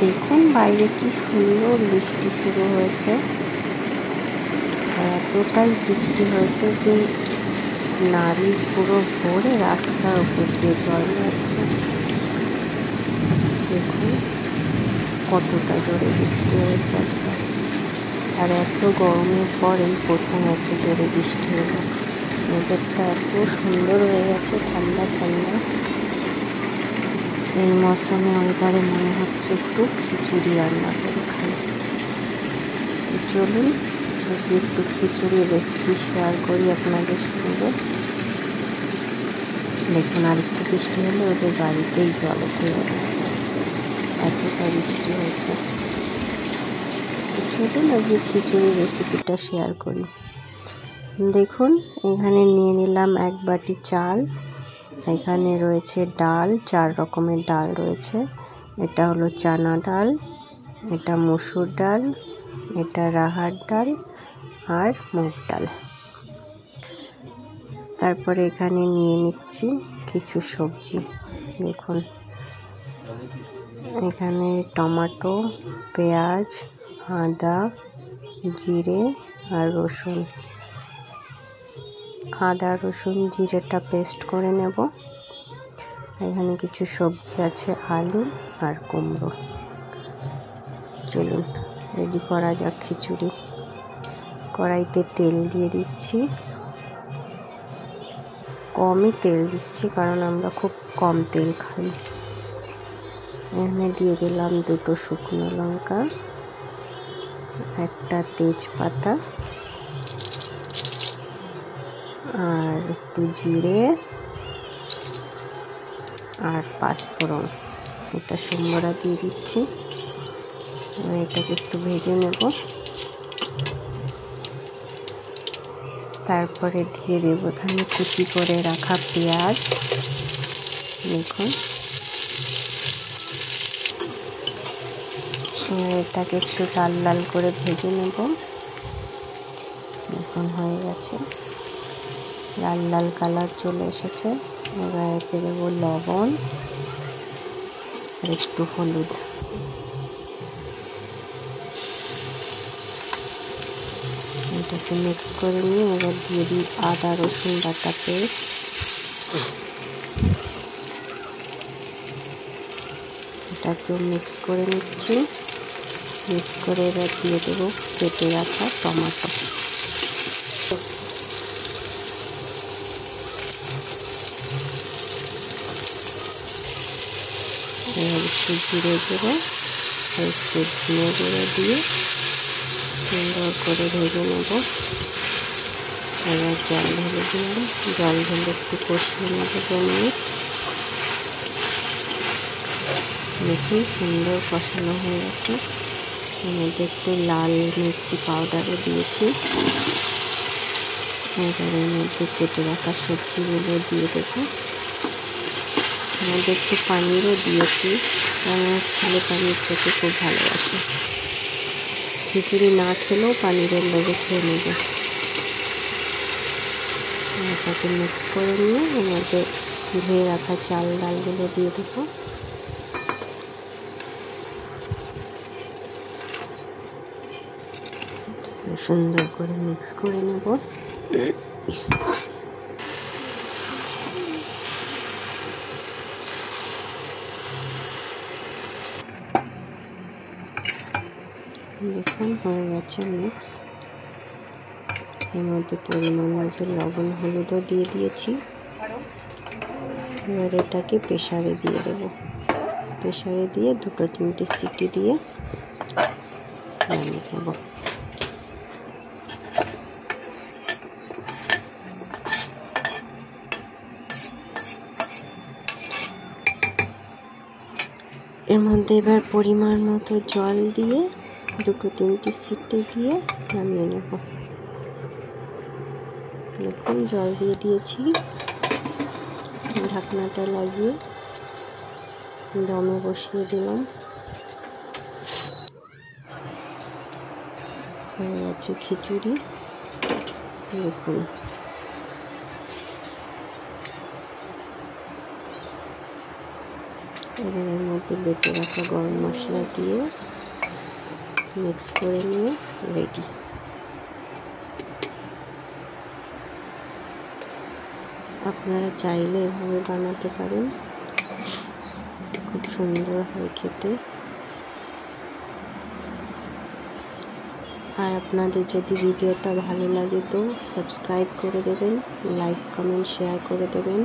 দেখুন বাইরে কি সুন্দর বৃষ্টি শুরু হয়েছে। এতটাই বৃষ্টি হয়েছে যে নালী পুরো ভরে রাস্তার উপর দিয়ে জল যাচ্ছে। দেখুন কতটা জোরে বৃষ্টি হয়েছে আজকে। আর এত গরমের পরেই প্রথম এত জোরে বৃষ্টি হলো। ওয়েদারটা এত সুন্দর হয়ে গেছে, ঠান্ডা ঠান্ডা। এই মৌসুমে ওয়েদারে মনে হচ্ছে একটু খিচুড়ি রান্না করে খাই। তো চলুন আজকে একটু খিচুড়ির রেসিপি শেয়ার করি আপনাদের সঙ্গে। দেখুন আর একটু বৃষ্টি হলে ওদের বাড়িতেই জল উঠে যাবে, এতটা বৃষ্টি হয়েছে। তো চলুন আজকে খিচুড়ির রেসিপিটা শেয়ার করি। দেখুন এখানে নিয়ে নিলাম 1 বাটি চাল। এখানে রয়েছে ডাল, 4 রকমের ডাল রয়েছে। এটা হলো চানা ডাল, এটা মসুর ডাল, এটা রাহার ডাল আর মুগ ডাল। তারপরে এখানে নিয়ে নিচ্ছি কিছু সবজি। দেখুন এখানে টমেটো, পেঁয়াজ, আদা, জিরে আর রসুন। আদা রসুন জিরেটা পেস্ট করে নেব। এখানে কিছু সবজি আছে, আলু আর কুমড়ো। চলুন রেডি করা যাক খিচুড়ি। কড়াইতে তেল দিয়ে দিচ্ছি, কমই তেল দিচ্ছি কারণ আমরা খুব কম তেল খাই। এখানে দিয়ে দিলাম 2টো শুকনো লঙ্কা, একটা তেজপাতা আর একটু জিরে আর পাঁচফোড়ন। এটা সম্বরা দিয়ে দিচ্ছি। এটাকে একটু ভেজে নেব। তারপরে দিয়ে দেব এখানে কুচি করে রাখা পেঁয়াজ। দেখুন এটাকে একটু লাল লাল করে ভেজে নেব। দেখুন হয়ে গেছে, লাল লাল কালার চলে এসেছে। এবার এতে দেবো লবণ আর একটু হলুদ। এটাকে মিক্স করে নিয়ে এবার দিয়ে দিই আদা রসুন বাটা পেস্ট। এটাকেও মিক্স করে নিচ্ছি। মিক্স করে এবার দিয়ে দেবো কেটে রাখা টমেটো। এবার একটু জিরে গুঁড়ো আর একটু ধনে গুঁড়ো দিয়ে সুন্দর করে ভেজে নেব। এবার জল ঢেলে দিলাম, জল ঢেলে একটু কষিয়ে নেব 2 মিনিট। দেখুন সুন্দর কষানো হয়ে গেছে। এর মধ্যে একটু লাল মির্চি পাউডারও দিয়েছি। এবার এর মধ্যে কেটে রাখা সবজিগুলো দিয়ে দেবো। এর মধ্যে একটু পানিরও দিয়েছি, আমার ছেলে পানির খেতে খুব ভালোবাসে। খিচুড়ি না খেলেও পানিরের লগে খেয়ে নেবে। এটাকে মিক্স করে নিয়ে এর মধ্যে ধুয়ে রাখা চাল ডালগুলো দিয়ে দেবো। সুন্দর করে মিক্স করে নেব। দেখুন হয়ে গেছে মিক্স। এর মধ্যে পরিমাণ মতো লবণ হলুদও দিয়ে দিয়েছি। এবার এটাকে প্রেসারে দিয়ে দেব। প্রেসারে দিয়ে 2-3টে সিটি দিয়ে নামিয়ে নেব। এর মধ্যে এবার পরিমাণ মতো জল দিয়ে 2-3টে সিটি দিয়ে নামিয়ে নেব। দেখুন জল দিয়ে দিয়েছি, ঢাকনাটা লাগিয়ে দমে বসিয়ে দিলাম। হয়ে যাচ্ছে খিচুড়ি। দেখুন এবার এর মধ্যে বেটে রাখা গরম মশলা দিয়ে মিক্স করে নিয়ে রেডি। আপনারা চাইলে এভাবে বানাতে পারেন, খুব সুন্দর হয় খেতে। আর আপনাদের যদি ভিডিওটা ভালো লাগে তো সাবস্ক্রাইব করে দেবেন, লাইক কমেন্ট শেয়ার করে দেবেন।